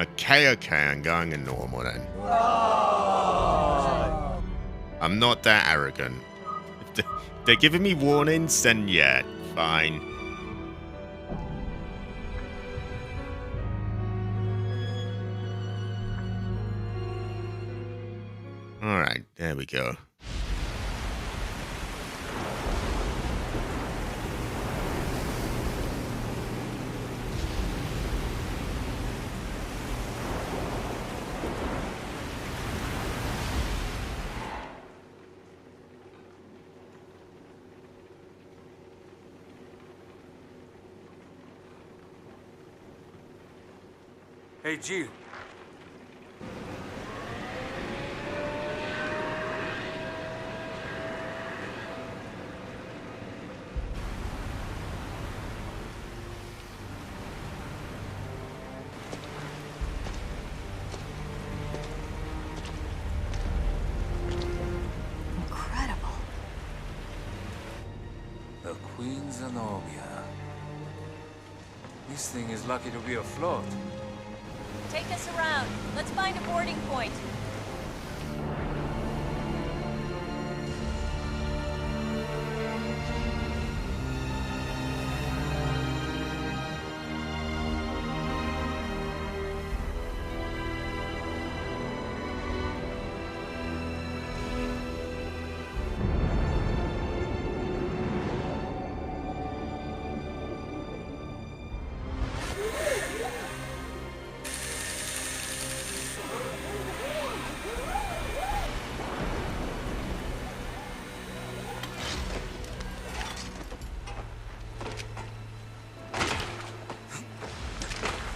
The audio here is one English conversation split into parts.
Okay, I'm going in normal then. I'm not that arrogant. If they're giving me warnings, then yeah, fine. Alright, there we go. Hey, Jill. Incredible. The Queen Zenobia. This thing is lucky to be afloat. Take us around. Let's find a boarding point.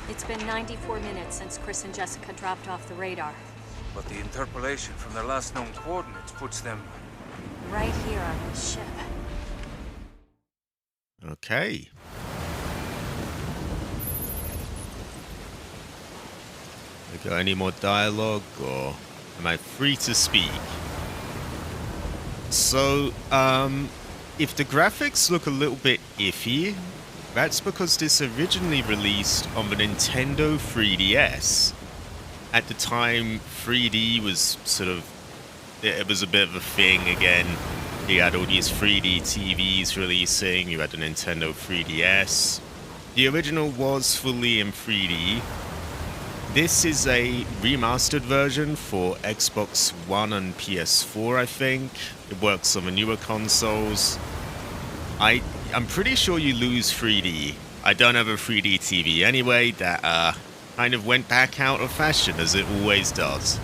It's been 94 minutes since Chris and Jessica dropped off the radar. But the interpolation from their last known coordinates puts them... Right here on this ship. Okay. We got any more dialogue, or am I free to speak? So, if the graphics look a little bit iffy, that's because this originally released on the Nintendo 3DS. At the time, 3D was sort of... It was a bit of a thing again. You had all these 3D TVs releasing, you had the Nintendo 3DS. The original was fully in 3D. This is a remastered version for Xbox One and PS4, I think. It works on the newer consoles. I'm pretty sure you lose 3D. I don't have a 3D TV anyway. That kind of went back out of fashion, as it always does.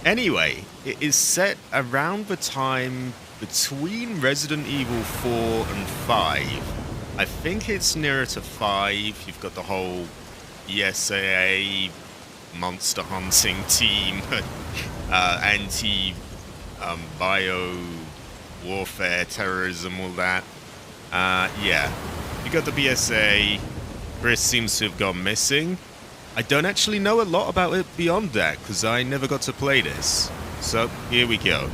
Anyway, it is set around the time between Resident Evil 4 and 5. I think it's nearer to 5. You've got the whole ESAA monster hunting team, anti-bio warfare, terrorism, all that. Yeah, you got the BSA. Chris seems to have gone missing. I don't actually know a lot about it beyond that, because I never got to play this. So, here we go.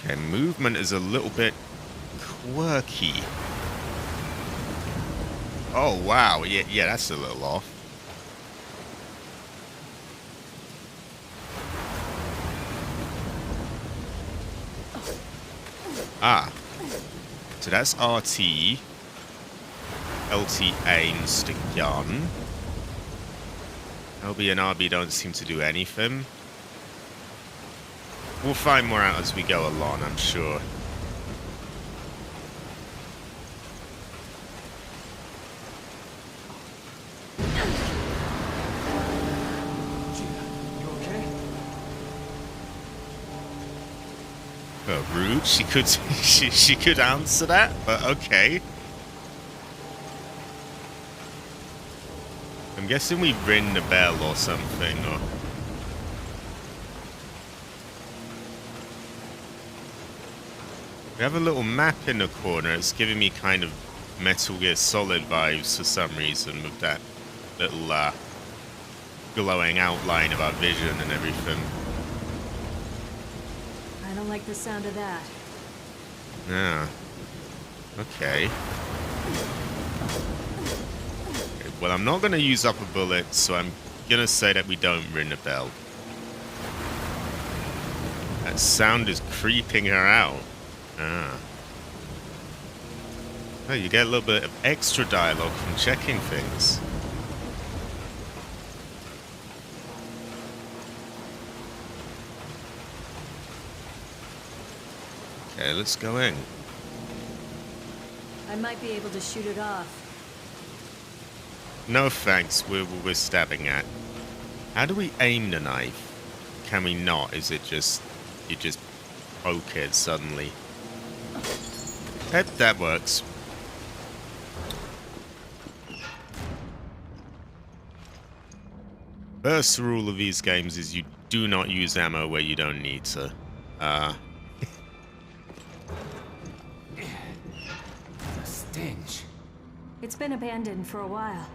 Okay, movement is a little bit quirky. Oh, wow. Yeah, that's a little off. Ah. So that's RT. LT aims the gun. LB and RB don't seem to do anything. We'll find more out as we go along, I'm sure. Oh, rude. She could she could answer that, but okay. I'm guessing we ring the bell or something, or... We have a little map in the corner. It's giving me kind of Metal Gear Solid vibes for some reason, with that little glowing outline of our vision and everything. I don't like the sound of that. Yeah. Okay. Well, I'm not going to use up a bullet, so I'm going to say that we don't ring the bell. That sound is creeping her out. Ah. Oh, you get a little bit of extra dialogue from checking things. Okay, let's go in. I might be able to shoot it off. No thanks, we're stabbing at. How do we aim the knife? Can we not? Is it just... you just poke it suddenly? Yep, that works. First rule of these games is you do not use ammo where you don't need to. The stench. It's been abandoned for a while.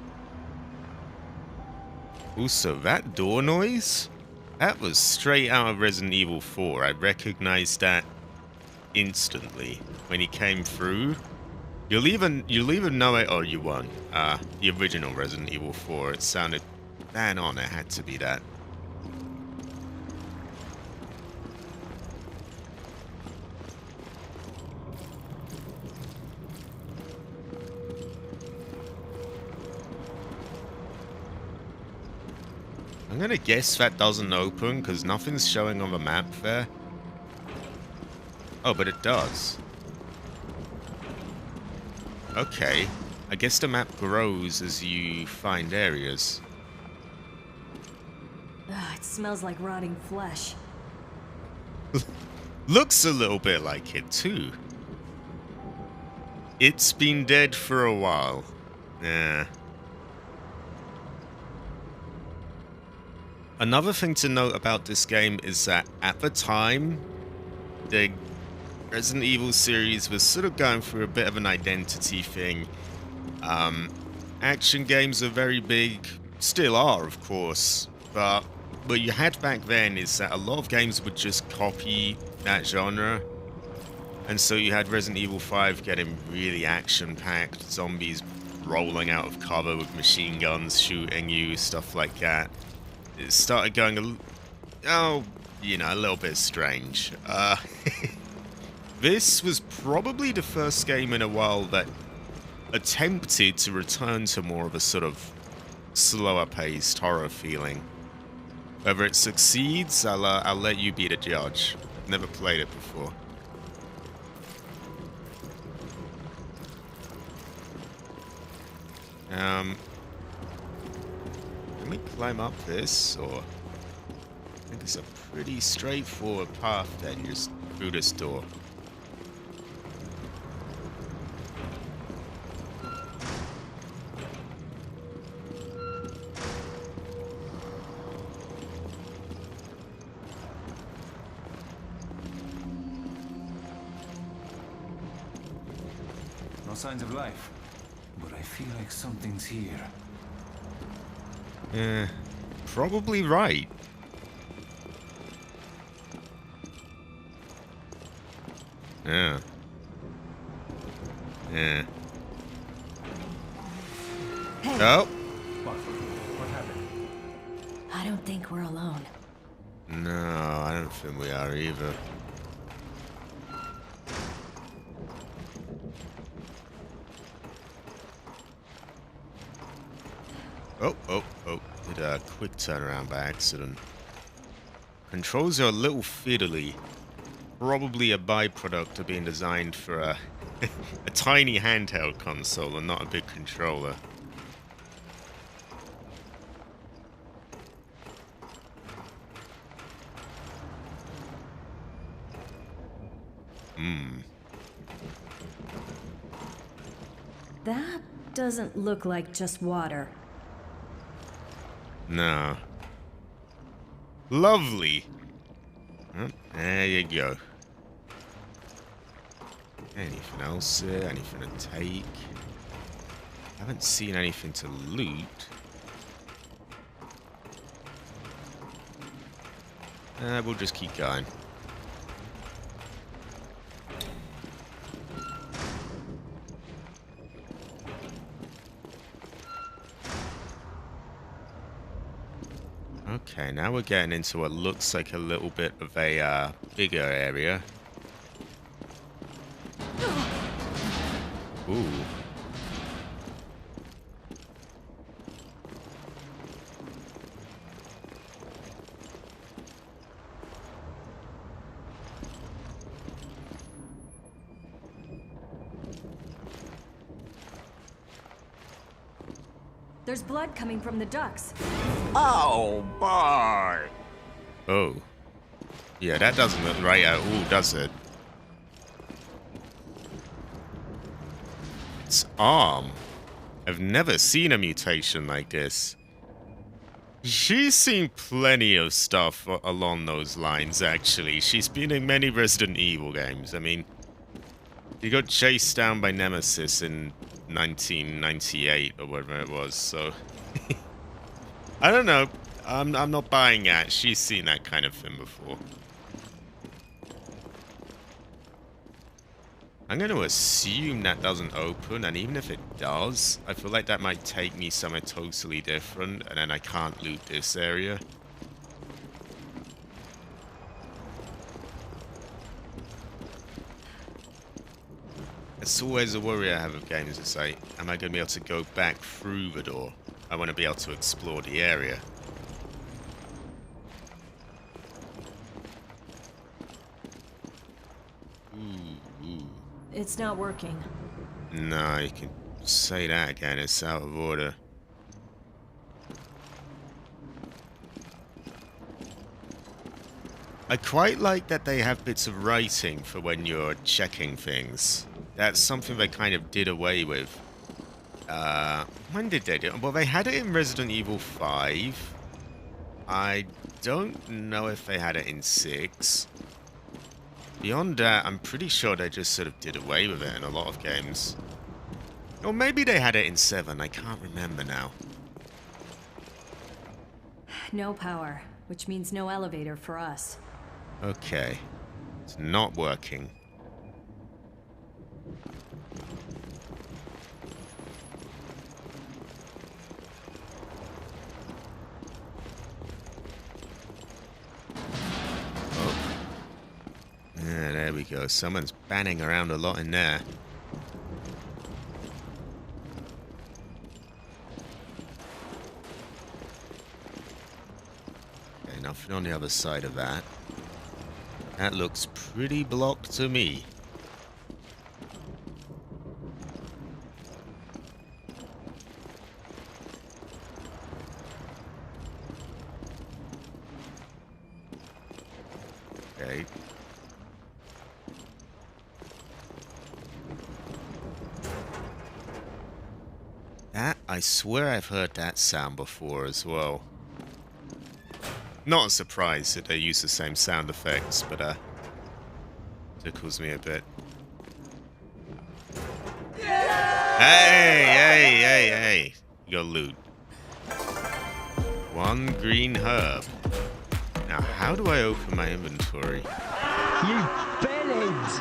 Also, that door noise? That was straight out of Resident Evil 4. I recognized that instantly when he came through. You'll even know it, or you won't. The original Resident Evil 4. It sounded bang on. It had to be that. I'm gonna guess that doesn't open because nothing's showing on the map there. Oh, but it does. Okay. I guess the map grows as you find areas. Ugh, it smells like rotting flesh. Looks a little bit like it too. It's been dead for a while. Yeah. Another thing to note about this game is that at the time, the Resident Evil series was sort of going through a bit of an identity thing. Action games are very big, still are of course, but what you had back then is that a lot of games would just copy that genre. And so you had Resident Evil 5 getting really action-packed, zombies rolling out of cover with machine guns shooting you, stuff like that. It started going a little bit strange. This was probably the first game in a while that attempted to return to more of a sort of slower-paced horror feeling. Whether it succeeds, I'll let you be the judge. Never played it before. Can we climb up this, or... I think it's a pretty straightforward path then, just through this door. No signs of life, but I feel like something's here. Yeah, probably right. Yeah. Yeah. Hey, Oh. What happened? I don't think we're alone. No, I don't think we are either. Oh. Did a quick turnaround by accident. Controls are a little fiddly. Probably a byproduct of being designed for a tiny handheld console and not a big controller. That doesn't look like just water. No. Lovely. Oh, there you go. Anything else here? Anything to take? Haven't seen anything to loot. We'll just keep going. Okay, now we're getting into what looks like a little bit of a bigger area. Ooh. There's blood coming from the ducts. Oh, boy! Oh. Yeah, that doesn't look right at all, does it? Its arm. I've never seen a mutation like this. She's seen plenty of stuff along those lines, actually. She's been in many Resident Evil games. I mean, she got chased down by Nemesis in 1998 or whatever it was, so... I don't know. I'm not buying that. She's seen that kind of thing before. I'm going to assume that doesn't open, and even if it does, I feel like that might take me somewhere totally different, and then I can't loot this area. It's always a worry I have of games. It's like, am I going to be able to go back through the door? I want to be able to explore the area. Ooh. It's not working. No, you can say that again. It's out of order. I quite like that they have bits of writing for when you're checking things. That's something they kind of did away with. When did they do it? Well, they had it in Resident Evil 5. I don't know if they had it in 6. Beyond that, I'm pretty sure they just sort of did away with it in a lot of games. Or maybe they had it in 7. I can't remember now. No power, which means no elevator for us. Okay. It's not working. Yeah, there we go. Someone's banning around a lot in there. Okay, nothing on the other side of that. That looks pretty blocked to me. Okay. That, I swear I've heard that sound before as well. Not a surprise that they use the same sound effects, but tickles me a bit. Hey! Your loot. One green herb. Now, how do I open my inventory? You bellends!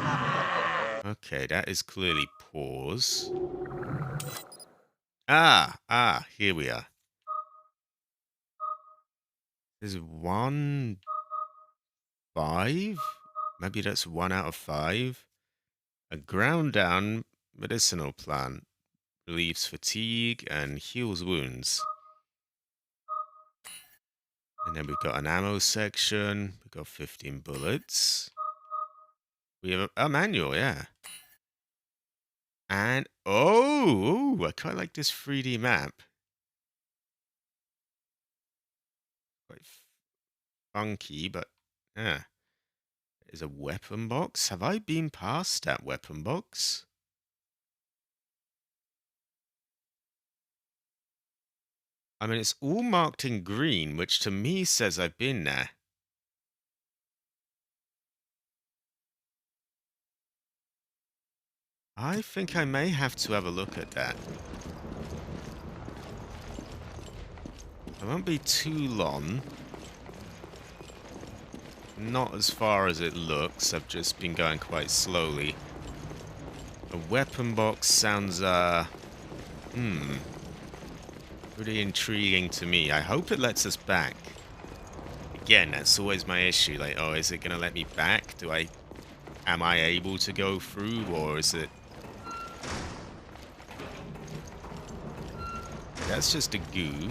Okay, that is clearly pause. Here we are. There's 1, 5? Maybe that's 1 out of 5. A ground down medicinal plant. Relieves fatigue and heals wounds. And then we've got an ammo section. We've got 15 bullets. We have a manual, yeah. And, I quite like this 3D map. Quite funky, but, yeah. There's a weapon box. Have I been past that weapon box? I mean, it's all marked in green, which to me says I've been there. I think I may have to have a look at that. It won't be too long. Not as far as it looks. I've just been going quite slowly. A weapon box sounds, pretty intriguing to me. I hope it lets us back. again, that's always my issue. Like, oh, is it gonna let me back? Am I able to go through, or is it? That's just a goo.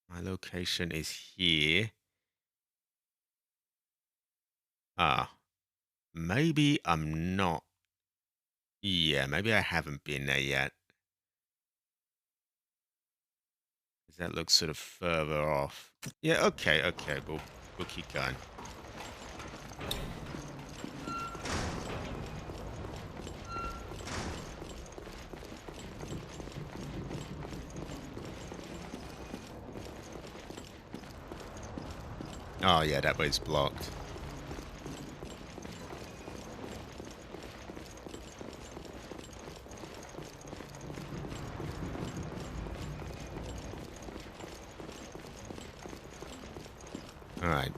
My location is here. Ah, maybe I'm not. Yeah, maybe I haven't been there yet. That looks sort of further off. Yeah, okay, we'll keep going. Oh yeah, that way's blocked. Alright.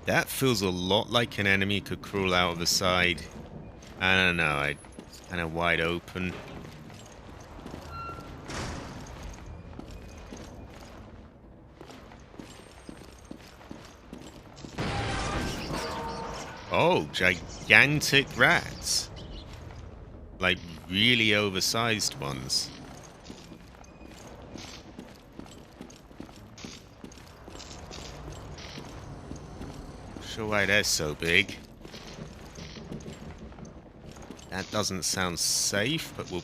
That feels a lot like an enemy could crawl out of the side. I don't know, it's kind of wide open. Oh, gigantic rats. Like, really oversized ones. Sure why they're so big. That doesn't sound safe, but we'll...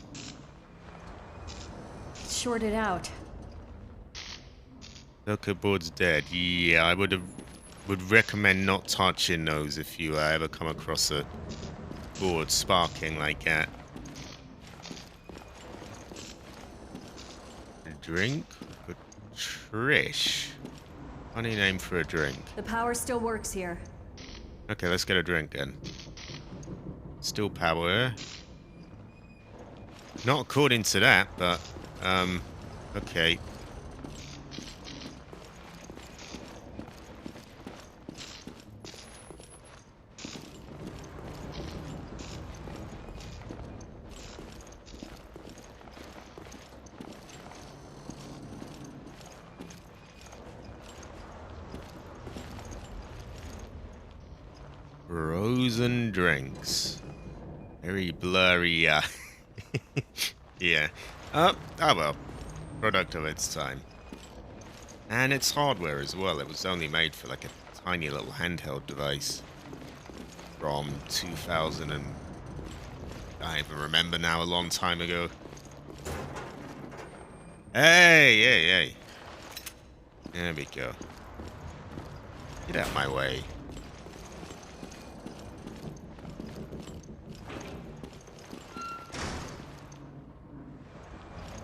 Short it out. Circuit board's dead. Yeah, I would recommend not touching those if you ever come across a board sparking like that. A drink for Trish. Funny name for a drink. The power still works here. Okay, let's get a drink then. Still power. Not according to that, but okay. Frozen drinks. Very blurry, yeah. Oh well. Product of its time. And it's hardware as well. It was only made for like a tiny little handheld device. From 2000 and... I don't even remember now, a long time ago. Hey! There we go. Get out of my way.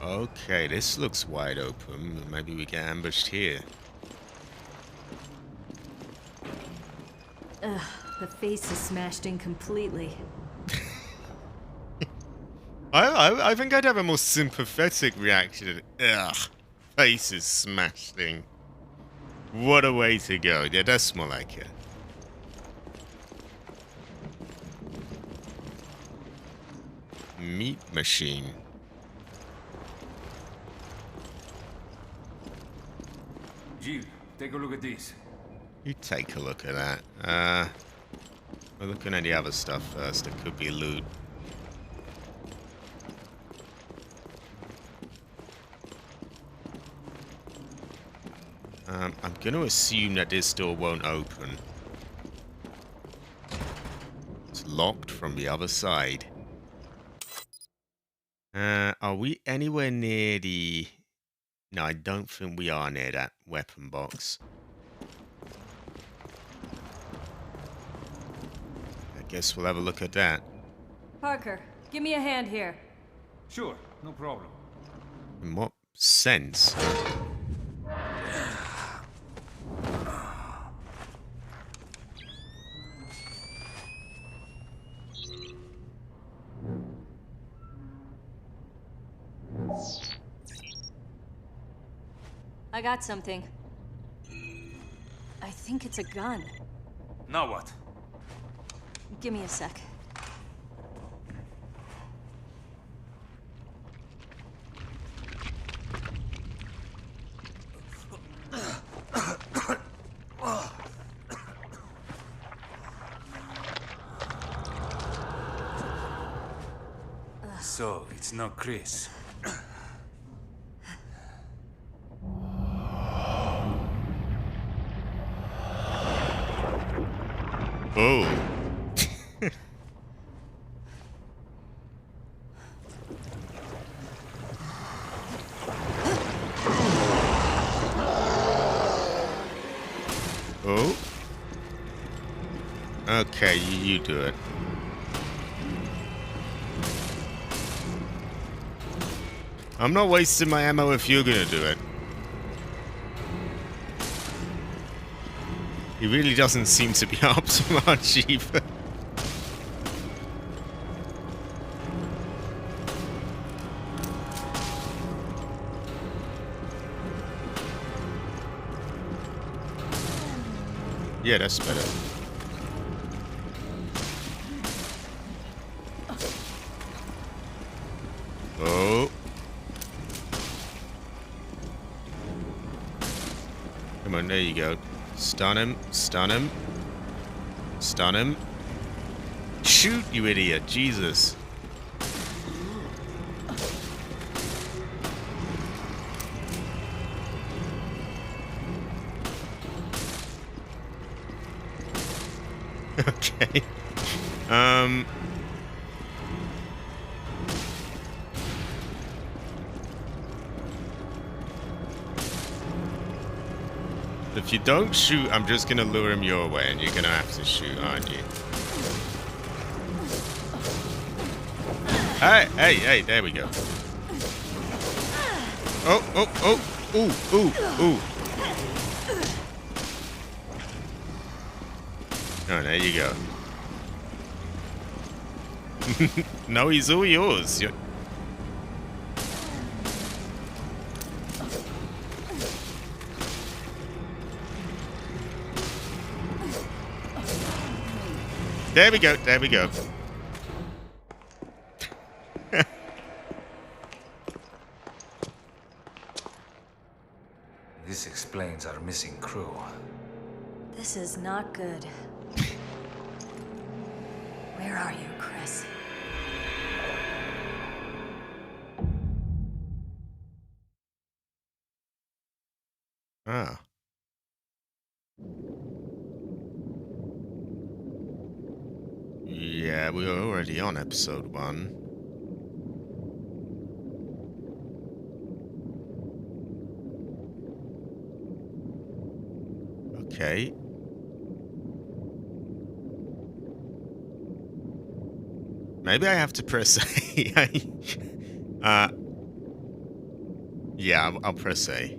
Okay, this looks wide open. Maybe we get ambushed here. Ugh, the face is smashed in completely. I think I'd have a more sympathetic reaction. Ugh, face is smashed in. What a way to go. Yeah, that's more like it. Meat machine. Jill, take a look at this. You take a look at that. We're looking at the other stuff first. It could be loot. I'm going to assume that this door won't open. It's locked from the other side. Are we anywhere near the... No, I don't think we are near that weapon box. I guess we'll have a look at that. Parker, give me a hand here. Sure, no problem. In what sense? I got something. I think it's a gun. Now what? Give me a sec. So, it's not Chris. Oh. Oh. Okay, you do it. I'm not wasting my ammo if you're gonna do it. He really doesn't seem to be up to much either. Yeah, that's better. Oh. Come on, there you go. Stun him, stun him. Stun him. Shoot, you idiot. Jesus. Okay. If you don't shoot, I'm just gonna lure him your way, and you're gonna have to shoot, aren't you? Hey, there we go. Oh, ooh. Oh, there you go. No, he's all yours. There we go, there we go. This explains our missing crew. This is not good. Where are you, Chris? Ah. Yeah, we were already on episode 1. Okay. Maybe I have to press A. Yeah, I'll press A.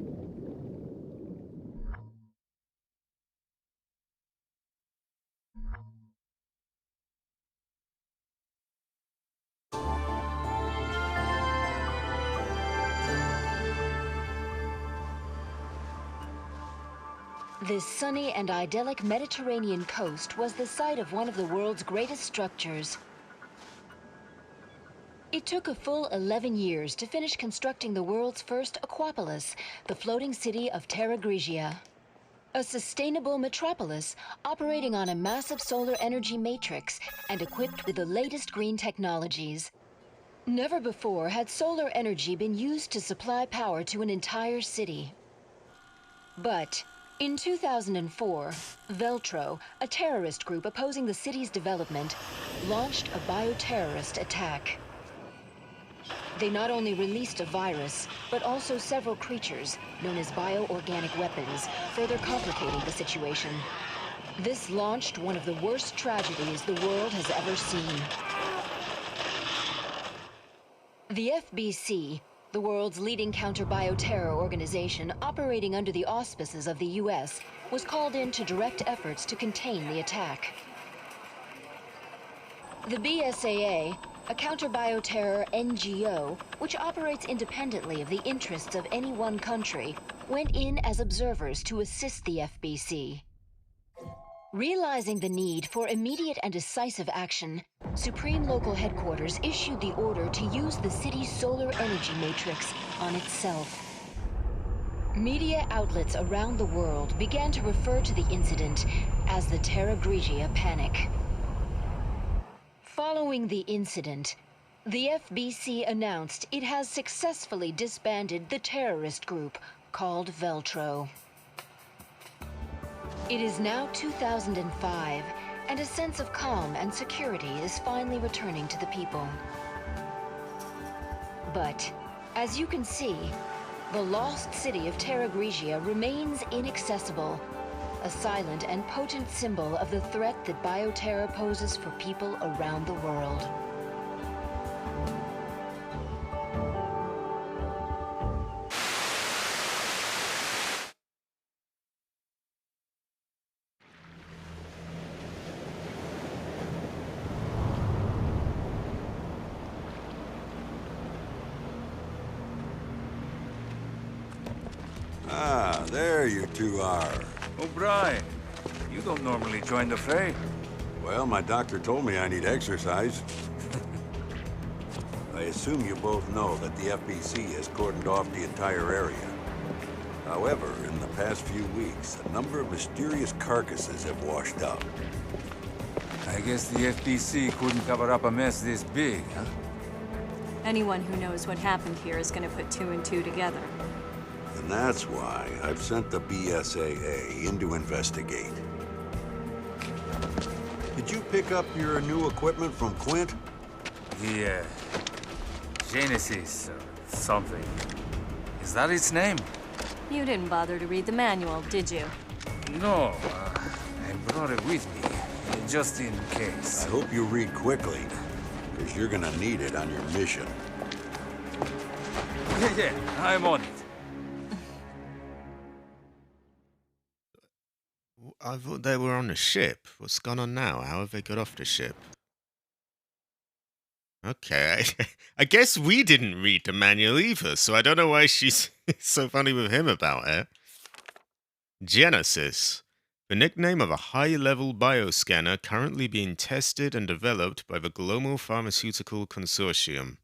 This sunny and idyllic Mediterranean coast was the site of one of the world's greatest structures. It took a full 11 years to finish constructing the world's first aquapolis, the floating city of Terra Grigia. A sustainable metropolis operating on a massive solar energy matrix and equipped with the latest green technologies. Never before had solar energy been used to supply power to an entire city. But in 2004, Veltro, a terrorist group opposing the city's development, launched a bioterrorist attack. They not only released a virus, but also several creatures, known as bioorganic weapons, further complicating the situation. This launched one of the worst tragedies the world has ever seen. The FBC, the world's leading counter-bioterror organization operating under the auspices of the US, was called in to direct efforts to contain the attack. The BSAA, a counter-bioterror NGO, which operates independently of the interests of any one country, went in as observers to assist the FBC. Realizing the need for immediate and decisive action, Supreme Local Headquarters issued the order to use the city's solar energy matrix on itself. Media outlets around the world began to refer to the incident as the Terra Grigia Panic. Following the incident, The FBC announced it has successfully disbanded the terrorist group called Veltro. It is now 2005, and a sense of calm and security is finally returning to the people. But, as you can see, the lost city of Terra Grigia remains inaccessible, a silent and potent symbol of the threat that bioterror poses for people around the world. Ah, there you two are. O'Brien, you don't normally join the fray. Well, my doctor told me I need exercise. I assume you both know that the FBC has cordoned off the entire area. However, in the past few weeks, a number of mysterious carcasses have washed up. I guess the FBC couldn't cover up a mess this big, huh? Anyone who knows what happened here is going to put two and two together. And that's why I've sent the BSAA in to investigate. Did you pick up your new equipment from Quint? The, Genesis, or something. Is that its name? You didn't bother to read the manual, did you? No, I brought it with me, just in case. I hope you read quickly, because you're gonna need it on your mission. Yeah, I'm on it. I thought they were on a ship. What's gone on now? How have they got off the ship? Okay, I guess we didn't read the manual either, so I don't know why she's so funny with him about it. Genesis, the nickname of a high-level bioscanner currently being tested and developed by the Global Pharmaceutical Consortium.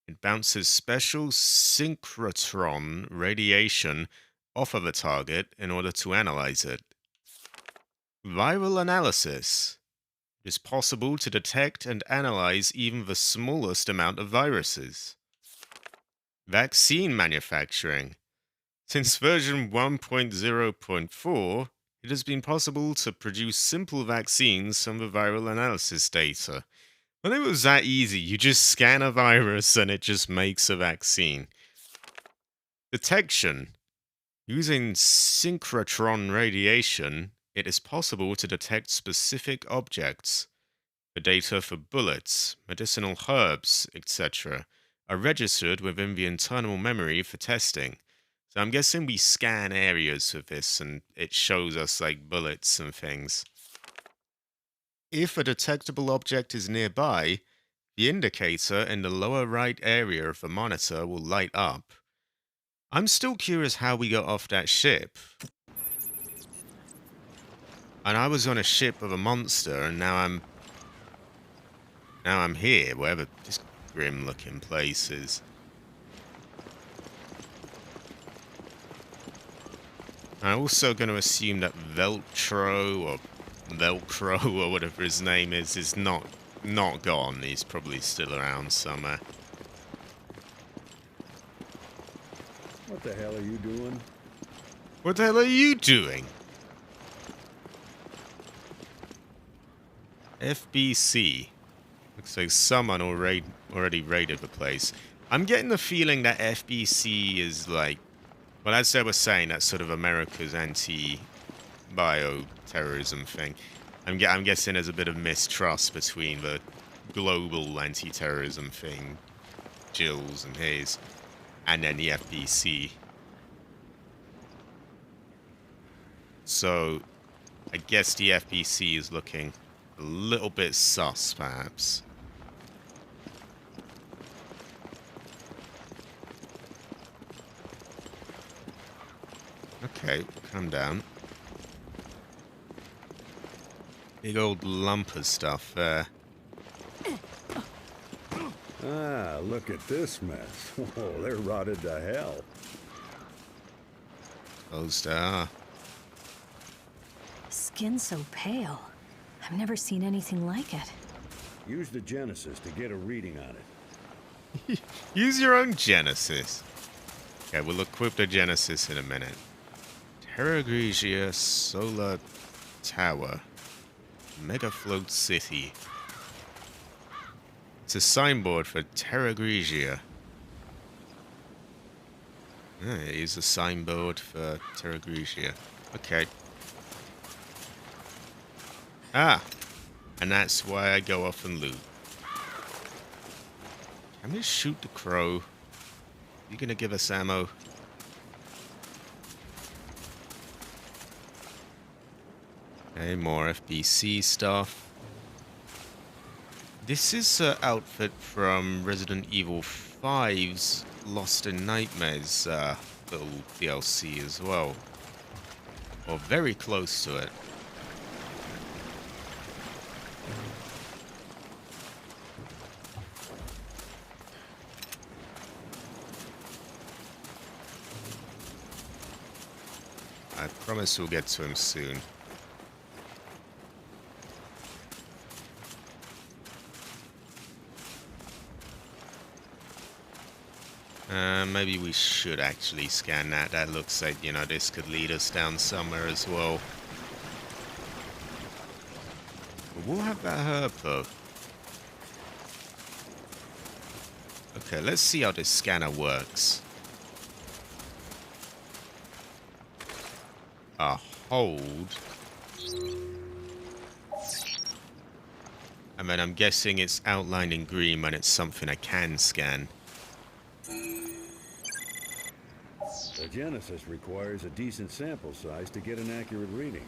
It bounces special synchrotron radiation off of a target in order to analyze it. Viral analysis. It is possible to detect and analyze even the smallest amount of viruses. Vaccine manufacturing. Since version 1.0.4, it has been possible to produce simple vaccines from the viral analysis data. When it was that easy, you just scan a virus and it just makes a vaccine. Detection. Using synchrotron radiation, it is possible to detect specific objects. The data for bullets, medicinal herbs, etc. are registered within the internal memory for testing. So I'm guessing we scan areas with this and it shows us like bullets and things. If a detectable object is nearby, the indicator in the lower right area of the monitor will light up. I'm still curious how we got off that ship. And I was on a ship of a monster, and now I'm here, wherever this grim-looking place is. I'm also going to assume that Velcro or whatever his name is not gone. He's probably still around somewhere. What the hell are you doing? What the hell are you doing? FBC. Looks like someone already raided the place. I'm getting the feeling that FBC is like, well, as they were saying, that's sort of America's anti-bioterrorism thing. I'm guessing there's a bit of mistrust between the global anti-terrorism thing, Jill's and his, and then the FBC. So, I guess the FBC is looking a little bit sus, perhaps. Okay, calm down. Big old lump of stuff there. Ah, look at this mess. Oh, they're rotted to hell. Those are. Skin so pale. I've never seen anything like it. Use the Genesis to get a reading on it. Use your own Genesis. Okay, we'll equip the Genesis in a minute. Terra Grigia Solar Tower. Mega Float City. It's a signboard for Terra Grigia. It is a signboard for Terra Grigia. Okay. Ah! And that's why I go off and loot. Can we shoot the crow? You gonna give us ammo? Okay, more FBC stuff. This is an outfit from Resident Evil 5's Lost in Nightmares little DLC as well. Or very close to it. I promise we'll get to him soon. Maybe we should actually scan that. That looks like, you know, this could lead us down somewhere as well. But we'll have that herb, though. Okay, let's see how this scanner works. Hold. I mean, I'm guessing it's outlined in green when it's something I can scan. The Genesis requires a decent sample size to get an accurate reading.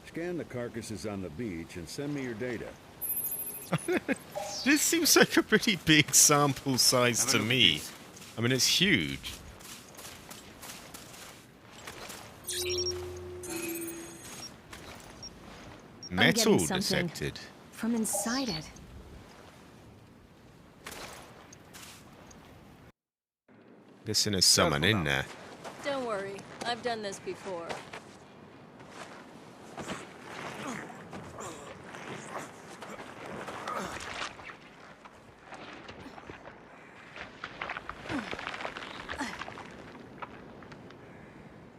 Scan the carcasses on the beach and send me your data. This seems like a pretty big sample size to me. I mean, it's huge. Metal detected. From inside it. Guessing there's someone in there. Don't worry, I've done this before.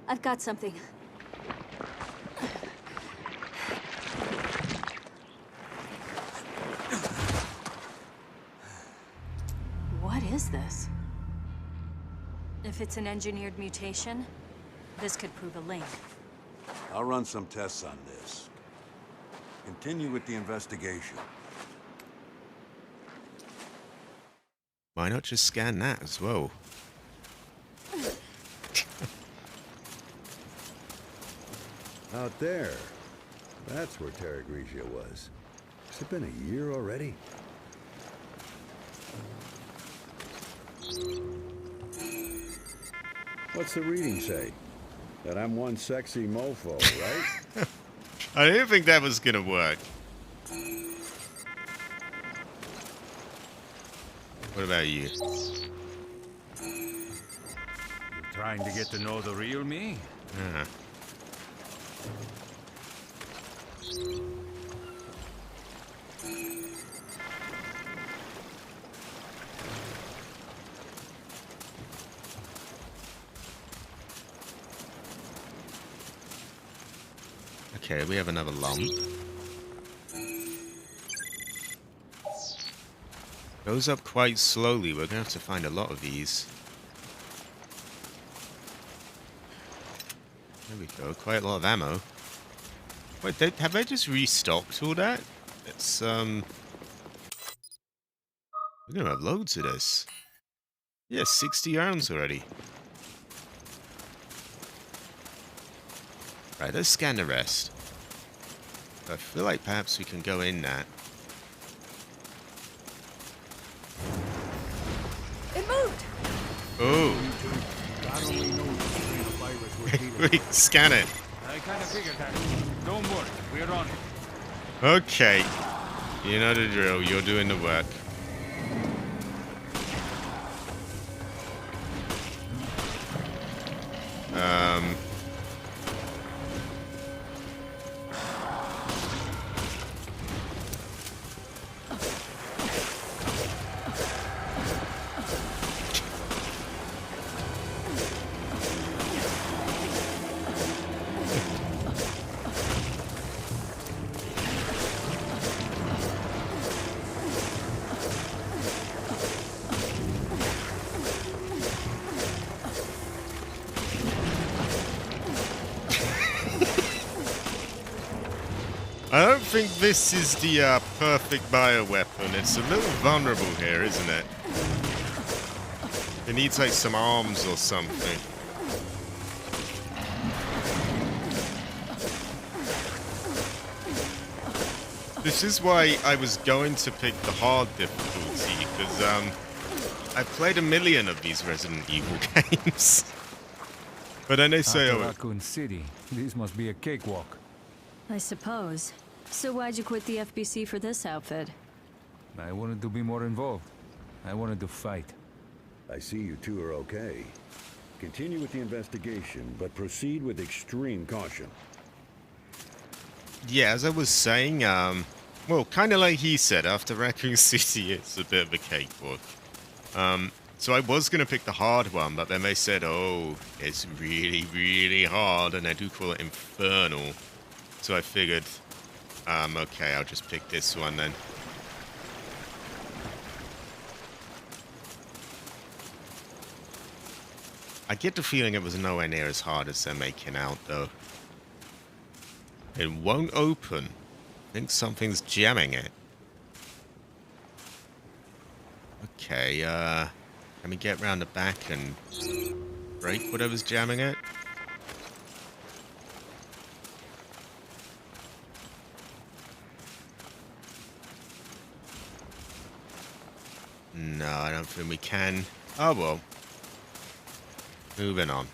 I've got something. What is this? If it's an engineered mutation, this could prove a link. I'll run some tests on this. Continue with the investigation. Why not just scan that as well? Out there. That's where Terra Grigia was. Has it been a year already? What's the reading say? That I'm one sexy mofo, right? I didn't think that was gonna work. What about you? You trying to get to know the real me? Yeah. Okay, we have another lump. Goes up quite slowly. We're gonna have to find a lot of these. There we go. Quite a lot of ammo. Wait, have they just restocked all that? It's we're gonna have loads of this. Yeah, 60 rounds already. Right, let's scan the rest. I feel like perhaps we can go in that. It moved! Oh! Wait, scan it. I kind of figured that. Don't worry, we're on it. Okay. You know the drill. You're doing the work. think this is the perfect bioweapon. It's a little vulnerable here, isn't it? It needs like some arms or something. This is why I was going to pick the hard difficulty, because I've played a million of these Resident Evil games. But then they say, After oh, Raccoon City, this must be a cakewalk. I suppose. So why'd you quit the FBC for this outfit? I wanted to be more involved. I wanted to fight. I see you two are okay. Continue with the investigation, but proceed with extreme caution. yeah, as I was saying, well, kind of like he said, after Raccoon City, it's a bit of a cakewalk. So I was going to pick the hard one, but then they said, oh, it's really, really hard, and they do call it Infernal. So I figured, okay, I'll just pick this one then. I get the feeling it was nowhere near as hard as they're making out, though. It won't open. I think something's jamming it. Okay, can we get round the back and break whatever's jamming it? No, I don't think we can. Oh well. Moving on.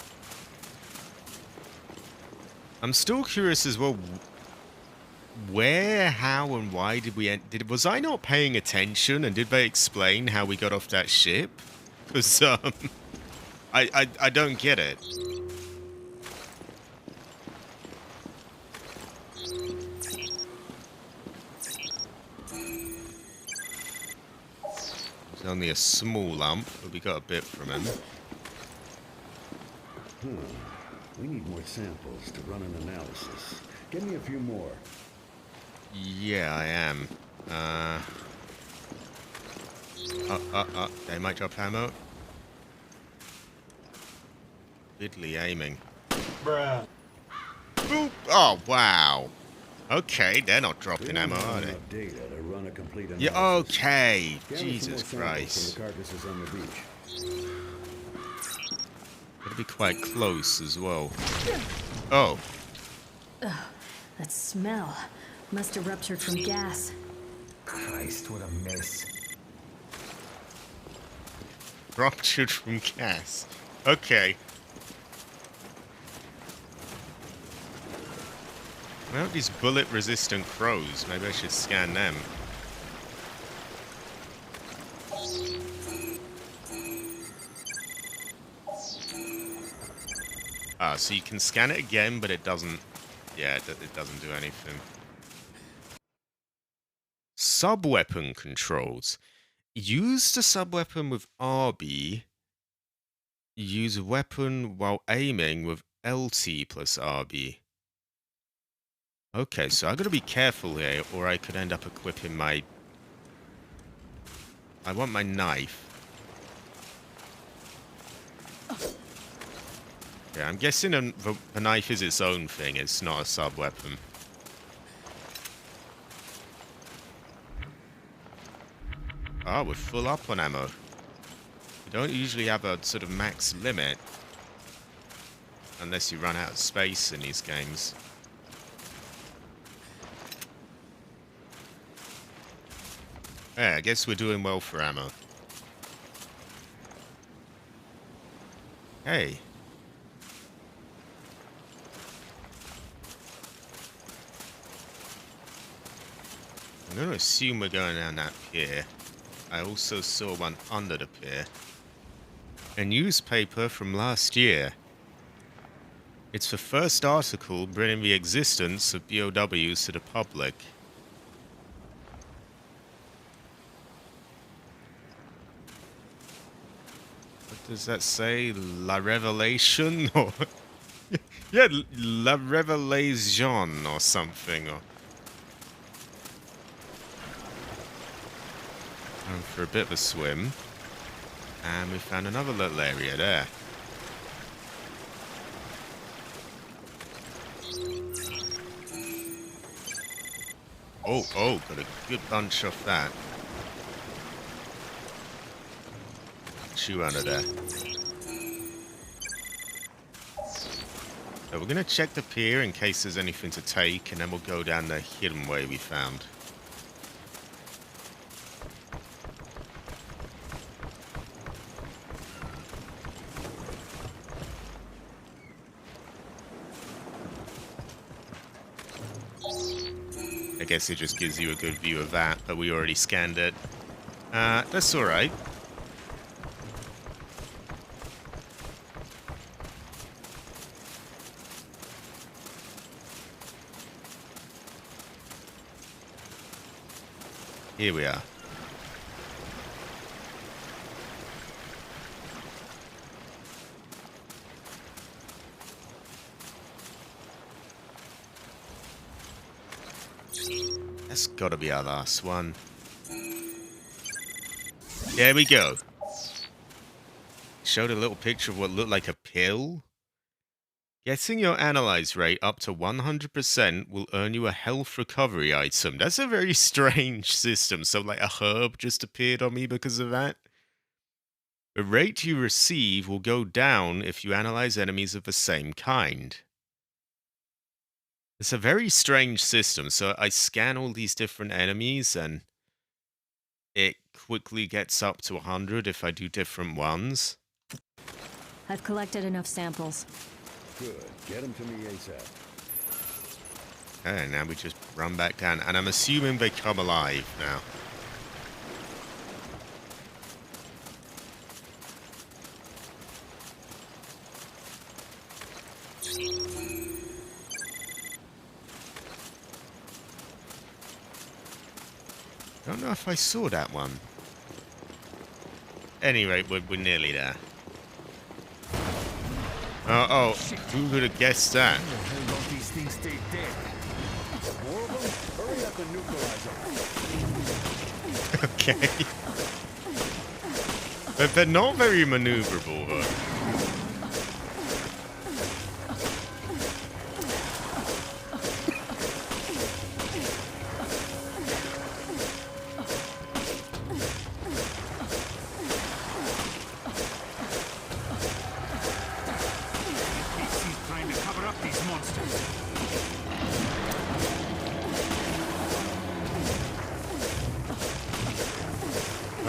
I'm still curious as well. Where, how, and why did we was I not paying attention, and did they explain how we got off that ship? Because I don't get it. It's only a small lump, but we got a bit from him. We need more samples to run an analysis. Give me a few more. Yeah, I am. They might drop ammo. Fiddly aiming. Bruh. Boop. Oh, wow. Okay, they're not dropping We ammo, don't are have they? enough data to run a complete analysis. Yeah, okay. Gather some Jesus more samples Christ. from the carcasses on the beach. Gotta be quite close as well. Oh. That smell. Must have ruptured from gas. Christ, what a mess. Ruptured from gas. Okay. Well, these bullet-resistant crows. Maybe I should scan them. Ah, so you can scan it again, but it doesn't... Yeah, it doesn't do anything. Sub-weapon controls. Use the sub-weapon with RB. Use a weapon while aiming with LT plus RB. Okay, so I gotta be careful here, or I could end up equipping my... I want my knife. Okay, I'm guessing the knife is its own thing, it's not a sub-weapon. Oh, we're full up on ammo. We don't usually have a sort of max limit. Unless you run out of space in these games. Yeah, I guess we're doing well for ammo. Hey. I'm going to assume we're going down that pier. I also saw one under the pier. A newspaper from last year. It's the first article bringing the existence of BOWs to the public. What does that say? La Revelation? Or yeah, La Revelation or something. Or going for a bit of a swim. And we found another little area there. Oh, got a good bunch of that. Chew under there. So we're going to check the pier in case there's anything to take, and then we'll go down the hidden way we found. I guess it just gives you a good view of that, but we already scanned it. That's alright. Here we are. That's gotta be our last one. There we go. Showed a little picture of what looked like a pill. Getting your analyze rate up to 100% will earn you a health recovery item. That's a very strange system. So like a herb just appeared on me because of that. The rate you receive will go down if you analyze enemies of the same kind. It's a very strange system. So I scan all these different enemies and it quickly gets up to 100 if I do different ones. I've collected enough samples. Good. Get them to me ASAP. Okay, now we just run back down. And I'm assuming they come alive now. Don't know if I saw that one. Anyway, we're nearly there. Oh, who would have guessed that? How long these things stay dead? More of them? Hurry up and neutralize them. Okay. But they're not very maneuverable, though.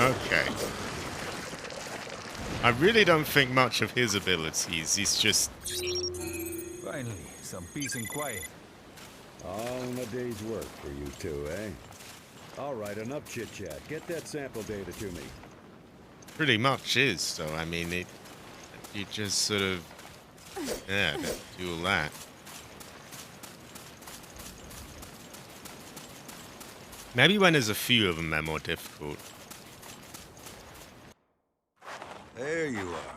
Okay. I really don't think much of his abilities. He's just... Finally, some peace and quiet. All in a day's work for you two, eh? All right, enough chit-chat. Get that sample data to me. pretty much is. So, I mean, you just sort of... Yeah, do all that. Maybe when there's a few of them, they're more difficult. There you are.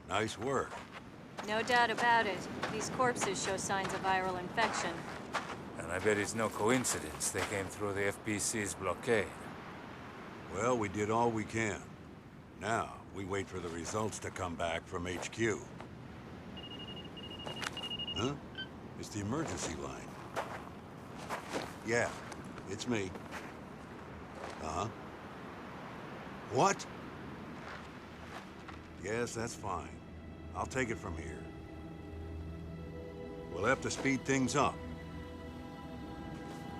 Nice work. No doubt about it. These corpses show signs of viral infection. And I bet it's no coincidence they came through the FPC's blockade. Well, we did all we can. Now, we wait for the results to come back from HQ. Huh? It's the emergency line. Yeah, it's me. Uh-huh. What? Yes, that's fine. I'll take it from here. We'll have to speed things up.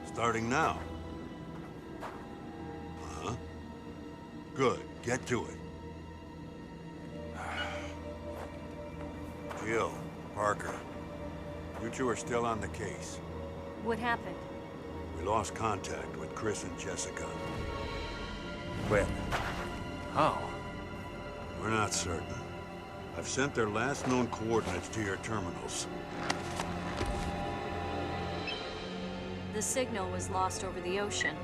Starting now. Uh-huh. Good. Get to it. Jill, Parker, you two are still on the case. What happened? We lost contact with Chris and Jessica. When? How? We're not certain. I've sent their last known coordinates to your terminals. The signal was lost over the ocean.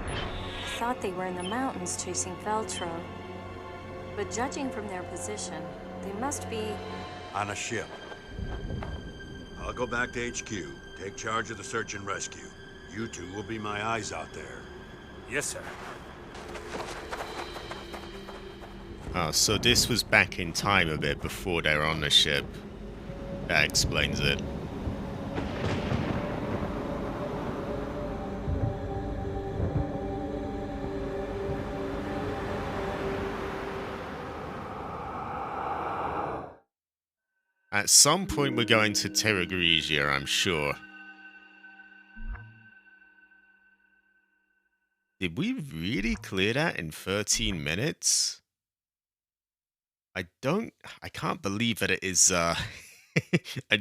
I thought they were in the mountains chasing Veltro. But judging from their position, they must be... On a ship. I'll go back to HQ, take charge of the search and rescue. You two will be my eyes out there. Yes, sir. Oh, so this was back in time a bit before they were on the ship. That explains it. At some point, we're going to Terra Grigia, I'm sure. Did we really clear that in 13 minutes? I can't believe that it is, I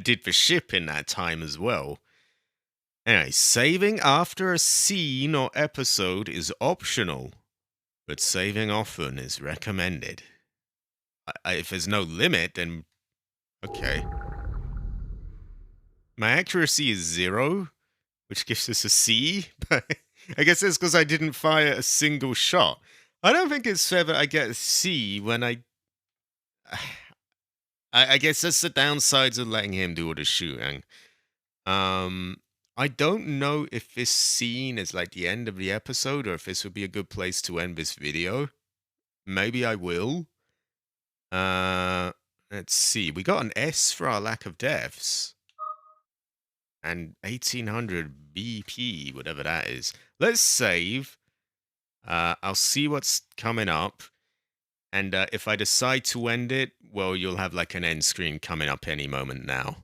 did the ship in that time as well. Anyway, saving after a scene or episode is optional, but saving often is recommended. If there's no limit, then okay. My accuracy is 0, which gives us a C, but I guess that's because I didn't fire a single shot. I don't think it's fair that I get a C when I guess that's the downsides of letting him do all the shooting. I don't know if this scene is like the end of the episode or if this would be a good place to end this video. Maybe I will. Let's see. We got an S for our lack of deaths. And 1800 BP, whatever that is. Let's save. I'll see what's coming up. And if I decide to end it, well, you'll have like an end screen coming up any moment now.